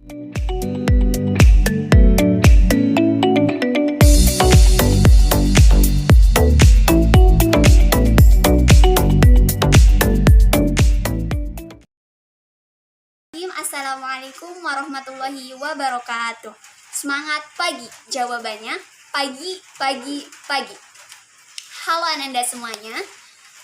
Assalamualaikum warahmatullahi wabarakatuh. Semangat pagi, jawabannya pagi, pagi, pagi. Halo Ananda semuanya.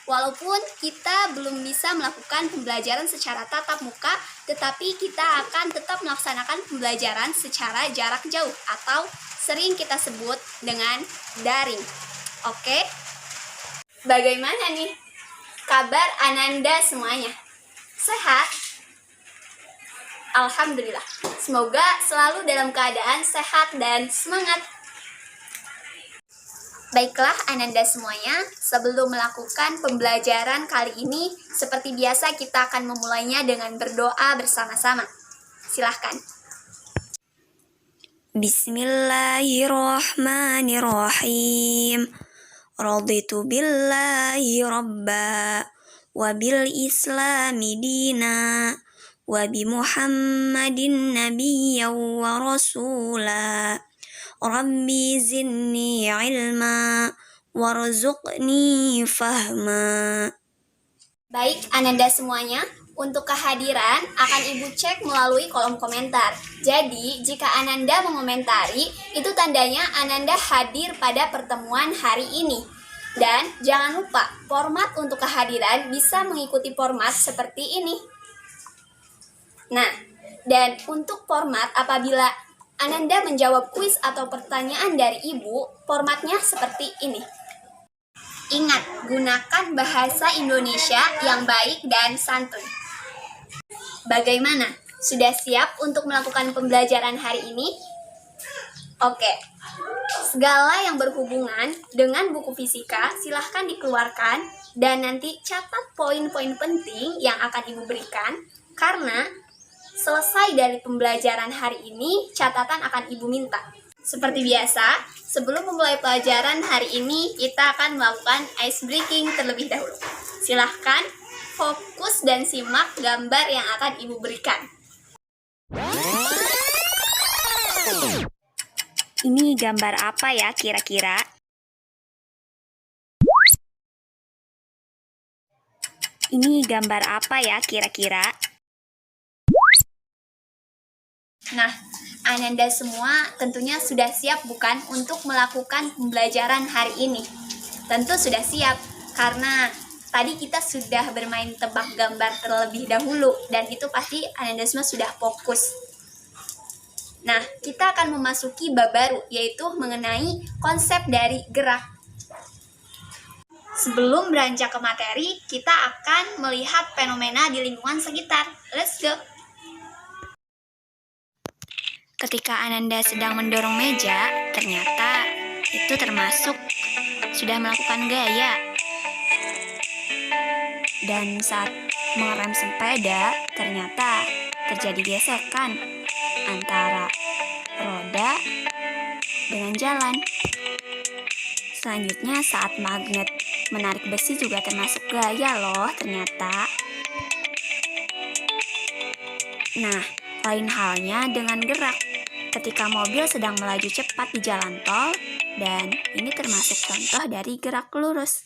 Walaupun kita belum bisa melakukan pembelajaran secara tatap muka, tetapi kita akan tetap melaksanakan pembelajaran secara jarak jauh atau sering kita sebut dengan daring. Oke? Bagaimana nih kabar Ananda semuanya? Sehat? Alhamdulillah. Semoga selalu dalam keadaan sehat dan semangat. Baiklah Ananda semuanya, sebelum melakukan pembelajaran kali ini, seperti biasa kita akan memulainya dengan berdoa bersama-sama. Silahkan. Bismillahirrahmanirrahim. Raditu billahi rabba wa bil islami dina wa bi Muhammadin nabiyyan wa rasula. Rabbi zidni ilma warzuqni fahma. Baik Ananda semuanya, untuk kehadiran akan Ibu cek melalui kolom komentar. Jadi, jika Ananda mengomentari, itu tandanya Ananda hadir pada pertemuan hari ini. Dan jangan lupa, format untuk kehadiran bisa mengikuti format seperti ini. Nah, dan untuk format apabila Ananda menjawab kuis atau pertanyaan dari Ibu, formatnya seperti ini. Ingat, gunakan bahasa Indonesia yang baik dan santun. Bagaimana? Sudah siap untuk melakukan pembelajaran hari ini? Oke. Segala yang berhubungan dengan buku fisika silahkan dikeluarkan dan nanti catat poin-poin penting yang akan Ibu berikan karena selesai dari pembelajaran hari ini, catatan akan Ibu minta. Seperti biasa, sebelum memulai pelajaran hari ini, kita akan melakukan ice breaking terlebih dahulu. Silahkan fokus dan simak gambar yang akan Ibu berikan. Ini gambar apa ya kira-kira? Ini gambar apa ya kira-kira? Nah, Ananda semua tentunya sudah siap bukan untuk melakukan pembelajaran hari ini? Tentu sudah siap, karena tadi kita sudah bermain tebak gambar terlebih dahulu, dan itu pasti Ananda semua sudah fokus. Nah, kita akan memasuki bab baru, yaitu mengenai konsep dari gerak. Sebelum beranjak ke materi, kita akan melihat fenomena di lingkungan sekitar. Let's go! Ketika Ananda sedang mendorong meja, ternyata itu termasuk sudah melakukan gaya. Dan saat mengerem sepeda, ternyata terjadi gesekan antara roda dengan jalan. Selanjutnya saat magnet menarik besi juga termasuk gaya loh ternyata. Nah, lain halnya dengan gerak. Ketika mobil sedang melaju cepat di jalan tol, dan ini termasuk contoh dari gerak lurus.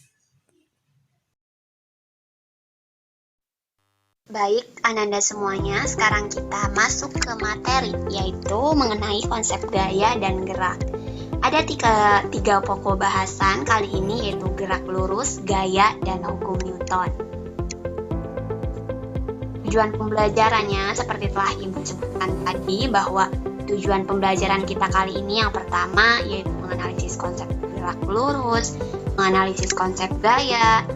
Baik, Ananda semuanya, sekarang kita masuk ke materi, yaitu mengenai konsep gaya dan gerak. Ada tiga pokok bahasan kali ini, yaitu gerak lurus, gaya, dan hukum Newton. Tujuan pembelajarannya seperti telah Ibu sebutkan tadi, bahwa tujuan pembelajaran kita kali ini yang pertama yaitu menganalisis konsep gerak lurus, menganalisis konsep gaya,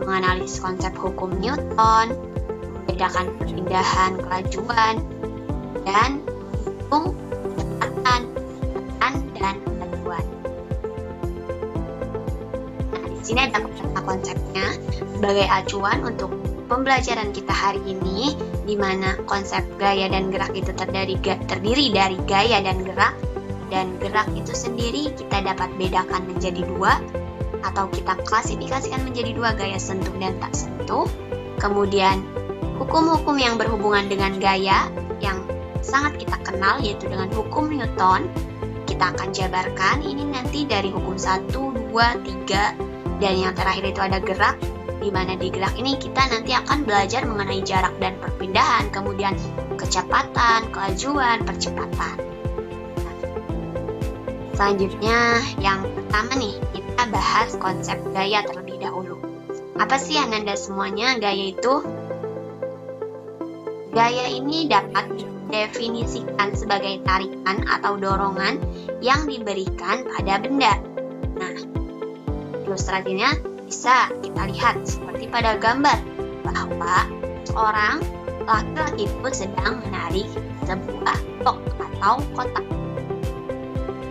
menganalisis konsep hukum Newton, membedakan perpindahan kelajuan, dan hitung kecepatan dan kelajuan. Nah, di sini ada beberapa konsepnya sebagai acuan untuk pembelajaran kita hari ini, di mana konsep gaya dan gerak itu terdiri dari gaya dan gerak itu sendiri kita dapat bedakan menjadi dua, atau kita klasifikasikan menjadi dua, gaya sentuh dan tak sentuh. Kemudian hukum-hukum yang berhubungan dengan gaya yang sangat kita kenal, yaitu dengan hukum Newton. Kita akan jabarkan ini nanti dari hukum 1, 2, 3, dan yang terakhir itu ada gerak, di mana di gerak ini kita nanti akan belajar mengenai jarak dan perpindahan, kemudian kecepatan, kelajuan, percepatan. Selanjutnya, yang pertama nih, kita bahas konsep gaya terlebih dahulu. Apa sih Ananda semuanya gaya itu? Gaya ini dapat didefinisikan sebagai tarikan atau dorongan yang diberikan pada benda. Nah, ilustrasinya bisa kita lihat seperti pada gambar bahwa seorang laki-laki itu sedang menarik sebuah blok atau kotak.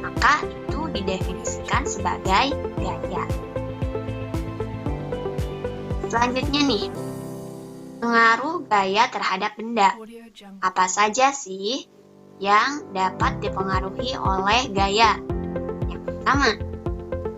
Maka itu didefinisikan sebagai gaya. Selanjutnya nih, pengaruh gaya terhadap benda. Apa saja sih yang dapat dipengaruhi oleh gaya? Yang pertama,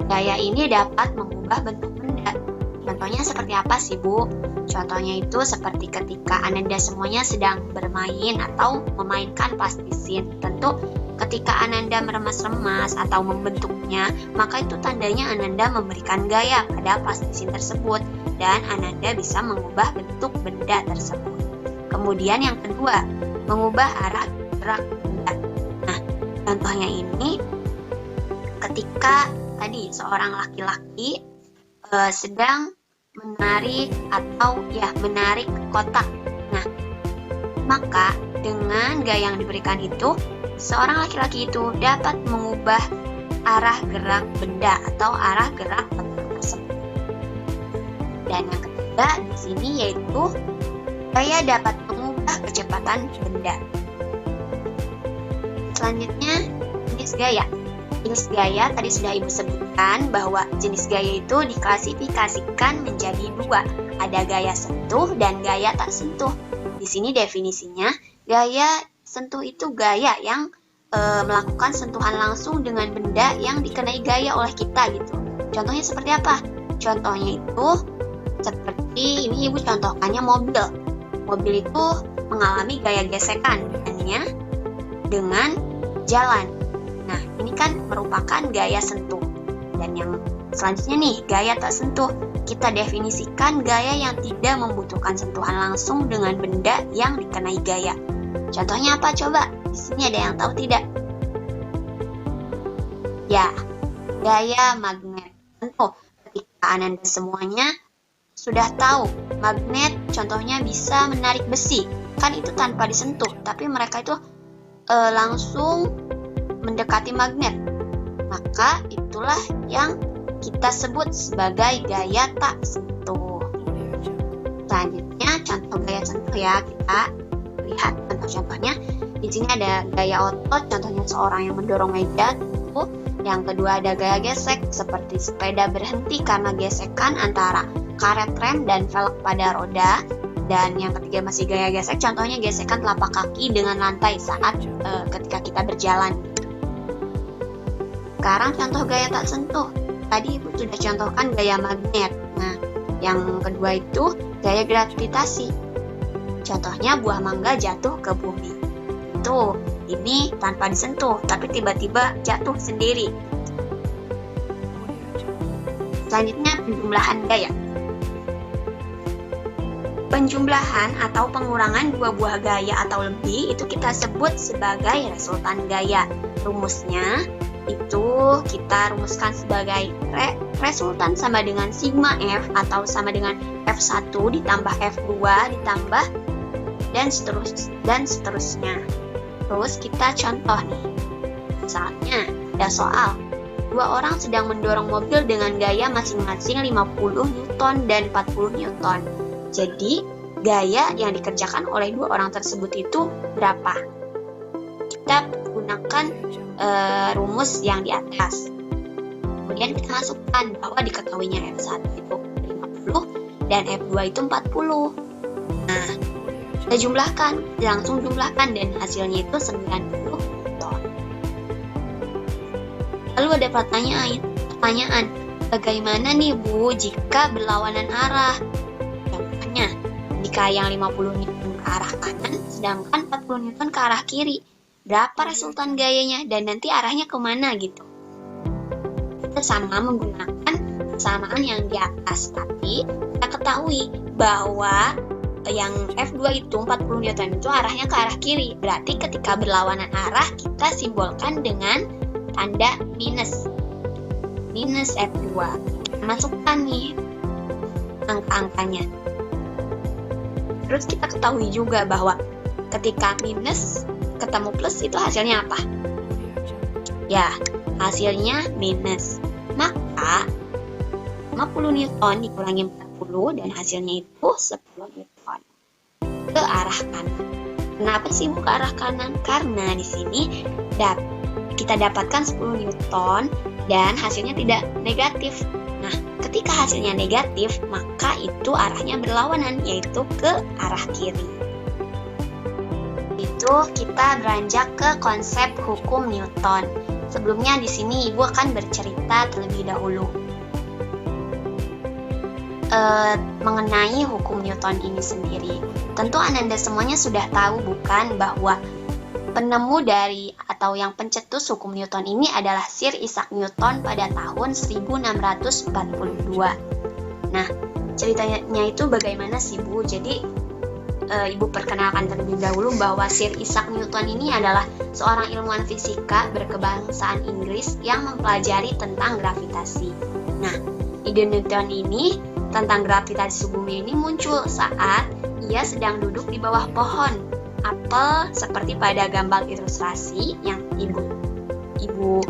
gaya ini dapat mengubah bentuk benda. Contohnya seperti apa sih, Bu? Contohnya itu seperti ketika Ananda semuanya sedang bermain atau memainkan plastisin. Tentu ketika Ananda meremas-remas atau membentuknya, maka itu tandanya Ananda memberikan gaya pada plastisin tersebut dan Ananda bisa mengubah bentuk benda tersebut. Kemudian yang kedua, mengubah arah gerak benda. Nah, contohnya ini ketika tadi seorang laki-laki sedang menarik menarik kotak. Nah, maka dengan gaya yang diberikan itu, seorang laki-laki itu dapat mengubah arah gerak benda atau arah gerak kotak tersebut. Dan yang ketiga di sini yaitu gaya dapat mengubah kecepatan benda. Selanjutnya, jenis gaya. Jenis gaya tadi sudah Ibu sebutkan bahwa jenis gaya itu diklasifikasikan menjadi dua. Ada gaya sentuh dan gaya tak sentuh. Di sini definisinya, gaya sentuh itu gaya yang melakukan sentuhan langsung dengan benda yang dikenai gaya oleh kita gitu. Contohnya seperti apa? Contohnya itu seperti ini Ibu contohkannya mobil. Mobil itu mengalami gaya gesekan dengan jalan. Nah, ini kan merupakan gaya sentuh. Dan yang selanjutnya nih, gaya tak sentuh. Kita definisikan gaya yang tidak membutuhkan sentuhan langsung dengan benda yang dikenai gaya. Contohnya apa coba? Di sini ada yang tahu tidak? Ya, gaya magnet. Tentu, ketika Ananda semuanya sudah tahu, magnet contohnya bisa menarik besi. Kan itu tanpa disentuh, tapi mereka itu langsung mendekati magnet. Maka itulah yang kita sebut sebagai gaya tak sentuh. Selanjutnya contoh gaya sentuh ya, kita lihat contoh-contohnya. Di sini ada gaya otot, contohnya seorang yang mendorong meja. Yang kedua ada gaya gesek, seperti sepeda berhenti karena gesekan antara karet rem dan velg pada roda. Dan yang ketiga masih gaya gesek, contohnya gesekan telapak kaki dengan lantai saat ketika kita berjalan. Sekarang contoh gaya tak sentuh. Tadi Ibu sudah contohkan gaya magnet. Nah, yang kedua itu gaya gravitasi. Contohnya buah mangga jatuh ke bumi. Tuh, ini tanpa disentuh, tapi tiba-tiba jatuh sendiri. Selanjutnya penjumlahan gaya. Penjumlahan atau pengurangan dua buah gaya atau lebih itu kita sebut sebagai resultan gaya. Rumusnya itu kita rumuskan sebagai resultan sama dengan sigma F atau sama dengan F1 ditambah F2 ditambah dan seterusnya. Terus kita contoh nih. Misalnya ada soal. Dua orang sedang mendorong mobil dengan gaya masing-masing 50 Newton dan 40 Newton. Jadi, gaya yang dikerjakan oleh dua orang tersebut itu berapa? Kita gunakan rumus yang di atas. Kemudian kita masukkan bahwa diketahuinya F1 itu 50 dan F2 itu 40. Nah, kita jumlahkan, langsung jumlahkan dan hasilnya itu 90 Newton. Lalu ada pertanyaan, bagaimana nih Bu jika berlawanan arah? Contohnya, jika yang 50 Newton ke arah kanan, sedangkan 40 Newton ke arah kiri. Berapa resultan gayanya dan nanti arahnya kemana gitu. Kita sama menggunakan persamaan yang di atas, tapi kita ketahui bahwa yang F2 itu 40 Newton itu arahnya ke arah kiri. Berarti ketika berlawanan arah kita simbolkan dengan tanda minus. Minus F2. Masukkan nih angka-angkanya. Terus kita ketahui juga bahwa ketika minus ketemu plus itu hasilnya apa? Ya, hasilnya minus. Maka 50 Newton dikurangi 40 dan hasilnya itu 10 Newton ke arah kanan. Kenapa sih Bu ke arah kanan? Karena di sini kita dapatkan 10 Newton dan hasilnya tidak negatif. Nah, ketika hasilnya negatif, maka itu arahnya berlawanan, yaitu ke arah kiri. Itu kita beranjak ke konsep hukum Newton. Sebelumnya di sini Ibu akan bercerita terlebih dahulu mengenai hukum Newton ini sendiri. Tentu Ananda semuanya sudah tahu bukan bahwa penemu dari atau yang pencetus hukum Newton ini adalah Sir Isaac Newton pada tahun 1642. Nah, ceritanya itu bagaimana sih Bu? Jadi Ibu perkenalkan terlebih dahulu bahwa Sir Isaac Newton ini adalah seorang ilmuwan fisika berkebangsaan Inggris yang mempelajari tentang gravitasi. Nah, ide Newton ini tentang gravitasi bumi ini muncul saat ia sedang duduk di bawah pohon apel seperti pada gambar ilustrasi yang Ibu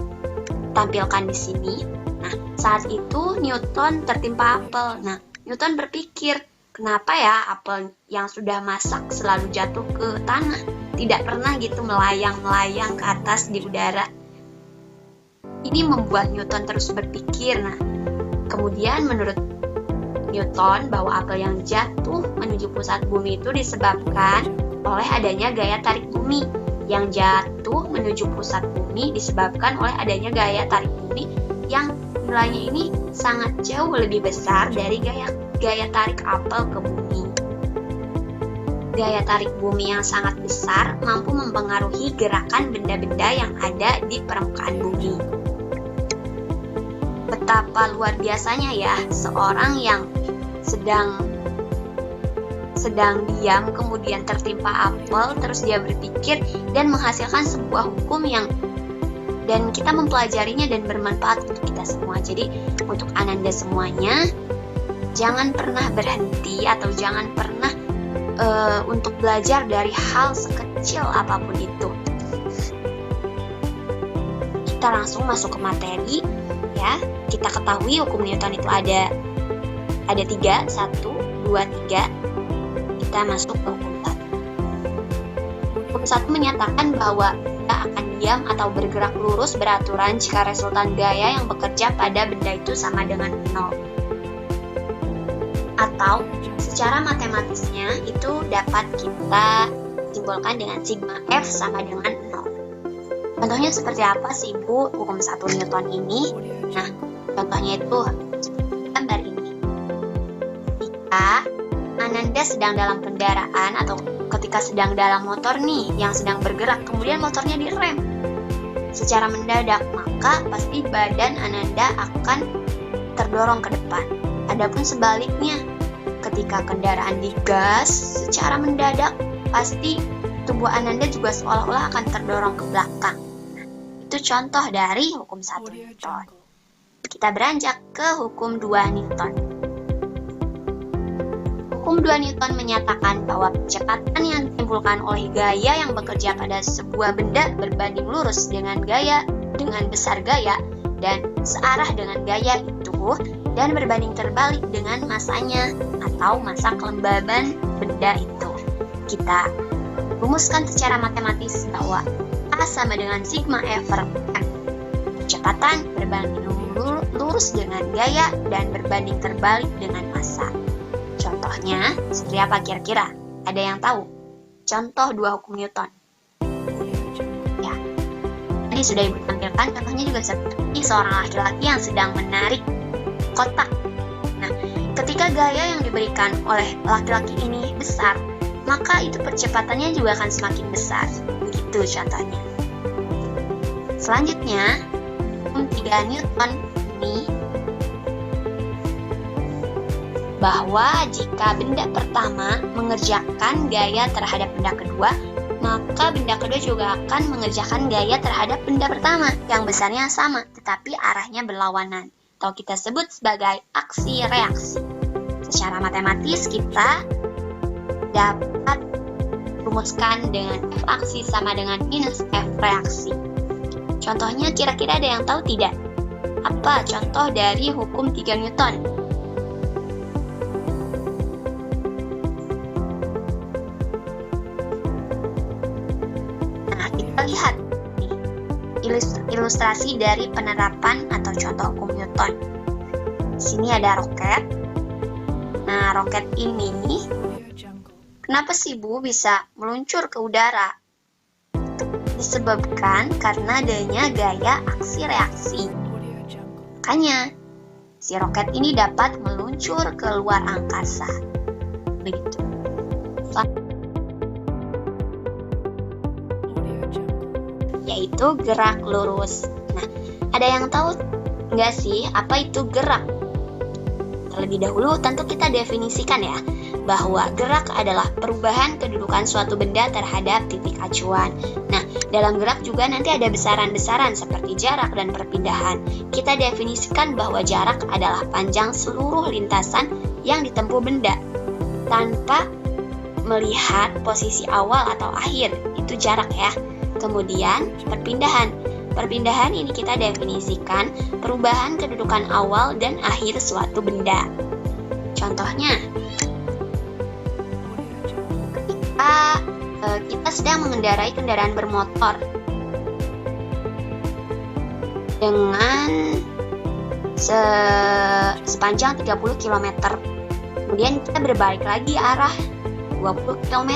tampilkan di sini. Nah, saat itu Newton tertimpa apel. Nah, Newton berpikir, kenapa ya apel yang sudah masak selalu jatuh ke tanah? Tidak pernah gitu melayang-melayang ke atas di udara. Ini membuat Newton terus berpikir. Nah, kemudian menurut Newton bahwa apel yang jatuh menuju pusat bumi itu disebabkan oleh adanya gaya tarik bumi. Yang jatuh menuju pusat bumi disebabkan oleh adanya gaya tarik bumi yang nilainya ini sangat jauh lebih besar dari gaya tarik apel ke bumi. Gaya tarik bumi yang sangat besar mampu mempengaruhi gerakan benda-benda yang ada di permukaan bumi. Betapa luar biasanya ya seorang yang sedang diam kemudian tertimpa apel, terus dia berpikir dan menghasilkan sebuah hukum dan kita mempelajarinya dan bermanfaat untuk kita semua. Jadi untuk Ananda semuanya, jangan pernah berhenti atau jangan pernah untuk belajar dari hal sekecil apapun itu. Kita langsung masuk ke materi ya. Kita ketahui hukum Newton itu ada 3, 1, 2, 3. Kita masuk ke hukum 1. Hukum 1 menyatakan bahwa benda akan diam atau bergerak lurus beraturan jika resultan gaya yang bekerja pada benda itu sama dengan 0. Atau secara matematisnya itu dapat kita simbolkan dengan sigma F sama dengan 0. Contohnya seperti apa sih Bu hukum 1 Newton ini? Nah, contohnya itu gambar ini. Ketika Ananda sedang dalam kendaraan atau ketika sedang dalam motor nih yang sedang bergerak, kemudian motornya direm secara mendadak, maka pasti badan Ananda akan terdorong ke depan. Adapun sebaliknya, ketika kendaraan digas secara mendadak, pasti tubuh Ananda juga seolah-olah akan terdorong ke belakang. Itu contoh dari hukum 1 Newton. Kita beranjak ke hukum 2 Newton. Hukum 2 Newton menyatakan bahwa kecepatan yang ditimbulkan oleh gaya yang bekerja pada sebuah benda berbanding lurus dengan besar gaya dan searah dengan gaya itu dan berbanding terbalik dengan masanya atau massa kelembaban benda itu. Kita rumuskan secara matematis bahwa A sama dengan sigma F per M. Kecepatan berbanding lurus dengan gaya dan berbanding terbalik dengan massa. Contohnya, seperti apa kira-kira? Ada yang tahu? Contoh 2 hukum Newton. Ya, tadi sudah Ibu tampilkan, contohnya juga seperti seorang laki-laki yang sedang menarik kotak. Nah, ketika gaya yang diberikan oleh laki-laki ini besar, maka itu percepatannya juga akan semakin besar. Begitu contohnya. Selanjutnya, hukum 3 Newton ini bahwa jika benda pertama mengerjakan gaya terhadap benda kedua, maka benda kedua juga akan mengerjakan gaya terhadap benda pertama yang besarnya sama, tetapi arahnya berlawanan, atau kita sebut sebagai aksi reaksi. Secara matematis kita dapat rumuskan dengan F aksi sama dengan minus F reaksi. Contohnya kira-kira ada yang tahu tidak? Apa contoh dari hukum 3 Newton? Nah, kita lihat nih, ilustrasi dari penerapan atau contoh hukum Newton. Di sini ada roket. Nah, roket ini kenapa sih Bu bisa meluncur ke udara? Disebabkan karena adanya gaya aksi reaksi. Makanya, si roket ini dapat meluncur ke luar angkasa. Begitu. Yaitu gerak lurus. Nah, ada yang tahu nggak sih apa itu gerak? Terlebih dahulu tentu kita definisikan ya, bahwa gerak adalah perubahan kedudukan suatu benda terhadap titik acuan. Nah, dalam gerak juga nanti ada besaran-besaran seperti jarak dan perpindahan. Kita definisikan bahwa jarak adalah panjang seluruh lintasan yang ditempuh benda tanpa melihat posisi awal atau akhir, itu jarak ya. Kemudian perpindahan. Perpindahan ini kita definisikan perubahan kedudukan awal dan akhir suatu benda. Contohnya, kita sedang mengendarai kendaraan bermotor dengan sepanjang 30 km. Kemudian kita berbalik lagi arah 20 km.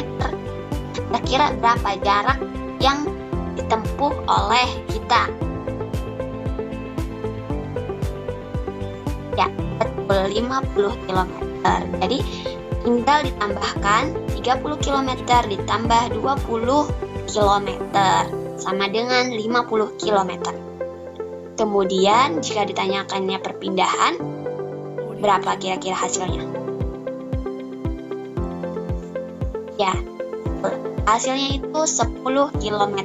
Kira-kira berapa jarak yang ditempuh oleh kita? Ya, betul 50 km. Jadi tinggal ditambahkan 30 km ditambah 20 km sama dengan 50 km. Kemudian jika ditanyakannya perpindahan, berapa kira-kira hasilnya? Ya, hasilnya itu 10 km.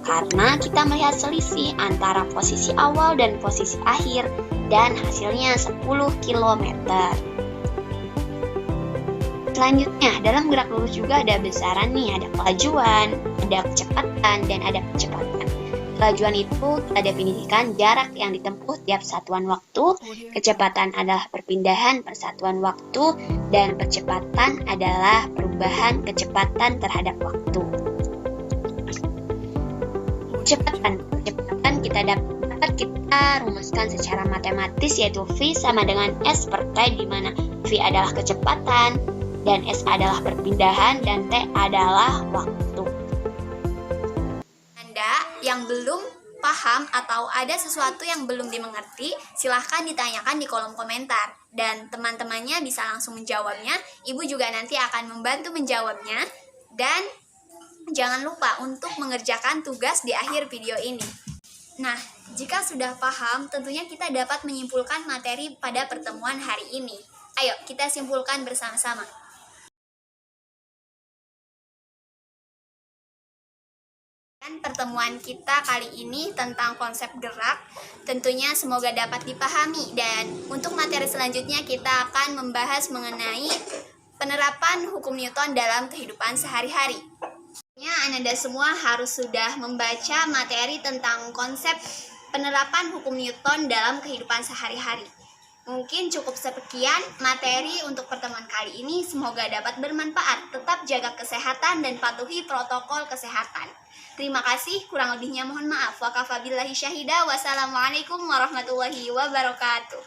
Karena kita melihat selisih antara posisi awal dan posisi akhir, dan hasilnya 10 km. Selanjutnya, dalam gerak lurus juga ada besaran nih, ada kelajuan, ada kecepatan, dan ada percepatan. Kelajuan itu kita definisikan jarak yang ditempuh tiap satuan waktu, kecepatan adalah perpindahan per satuan waktu, dan percepatan adalah perubahan kecepatan terhadap waktu. Kecepatan kita dapat kita rumuskan secara matematis, yaitu V sama dengan S per T, di mana V adalah kecepatan, dan S adalah perpindahan, dan T adalah waktu. Anda yang belum paham atau ada sesuatu yang belum dimengerti, silahkan ditanyakan di kolom komentar. Dan teman-temannya bisa langsung menjawabnya. Ibu juga nanti akan membantu menjawabnya. Dan jangan lupa untuk mengerjakan tugas di akhir video ini. Nah, jika sudah paham, tentunya kita dapat menyimpulkan materi pada pertemuan hari ini. Ayo, kita simpulkan bersama-sama. Pertemuan kita kali ini tentang konsep gerak tentunya semoga dapat dipahami, dan untuk materi selanjutnya kita akan membahas mengenai penerapan hukum Newton dalam kehidupan sehari-hari. Ananda semua harus sudah membaca materi tentang konsep penerapan hukum Newton dalam kehidupan sehari-hari. Mungkin cukup sekian materi untuk pertemuan kali ini, semoga dapat bermanfaat. Tetap jaga kesehatan dan patuhi protokol kesehatan. Terima kasih, kurang lebihnya mohon maaf. Wa kafa billahi syahida. Wassalamualaikum warahmatullahi wabarakatuh.